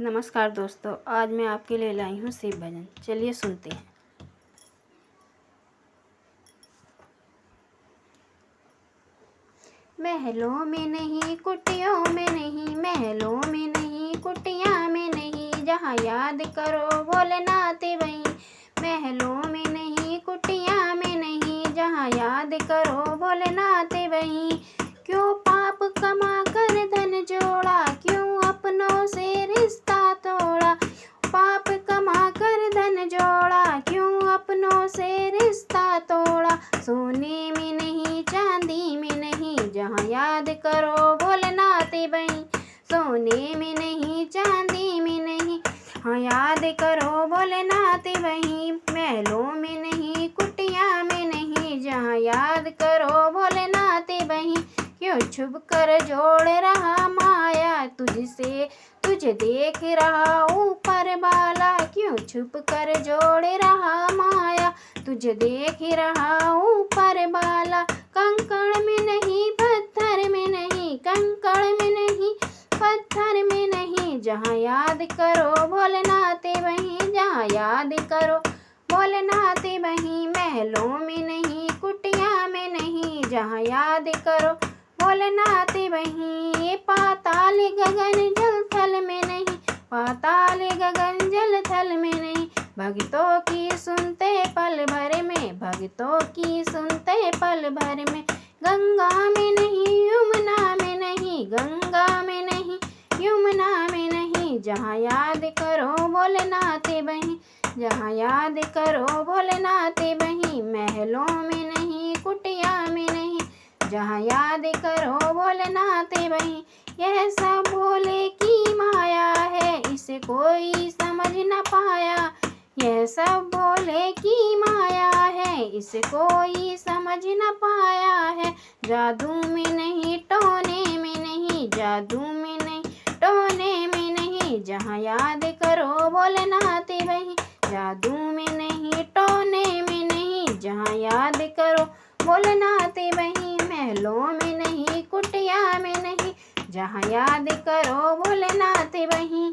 नमस्कार दोस्तों, आज मैं आपके लिए लाई हूँ शिव भजन। चलिए सुनते हैं। महलों में नहीं, कुटियों में नहीं, महलों में नहीं, कुटिया में नहीं, जहाँ याद करो भोलेनाथ वहीं। महलों में नहीं, कुटिया में नहीं, जहाँ याद करो भोलेनाथ वहीं। क्यों पाप कमा कर धन जोड़ा, क्यों अपनों से रिश्ता तोड़ा। पाप कमा कर धन जोड़ा, क्यों अपनों से रिश्ता तोड़ा। सोने में नहीं, चांदी में नहीं, जहाँ याद करो भोलेनाथ वहीं। सोने में नहीं, चांदी में नहीं, हाँ याद करो भोलेनाथ वहीं। महलों में नहीं, कुटिया में नहीं, जहाँ याद करो भोलेनाथ वहीं। क्यों छुप कर जोड़ रहा माया तुझसे, तुझे देख रहा ऊपर वाला। क्यों छुप कर जोड़ रहा माया तुझे देख रहा ऊपर वाला। कंकड़ में नहीं, पत्थर में नहीं, कंकड़ में नहीं, पत्थर में नहीं, जहाँ याद करो भोलेनाथ वहीं। जहाँ याद करो भोलेनाथ वहीं। महलों में नहीं, कुटिया में नहीं, जहाँ याद करो भोलेनाथ वहीं। पाताल गगन जल थल में नहीं, पाताल गगन जल थल में नहीं, भक्तों की सुनते पल भर में, भक्तों की सुनते पल भर में। गंगा में नहीं, यमुना में नहीं, गंगा में नहीं, यमुना में नहीं, जहाँ याद करो भोलेनाथ वहीं। जहाँ याद करो भोलेनाथ वहीं। महलों में नहीं, कुटिया में नहीं, जहाँ याद करो भोलेनाथ वहीं। यह सब भोले की माया है, इसे कोई समझ न पाया। यह सब भोले की माया है, इसे कोई समझ न पाया है। जादू में नहीं, टोने में नहीं, जादू में नहीं, टोने में नहीं, जहाँ याद करो भोलेनाथ वहीं। जादू में नहीं, टोने में नहीं, जहाँ याद करो भोलेनाथ वहीं। महलों में नहीं, कुटिया में नहीं, जहाँ याद करो भोलेनाथ वहीं।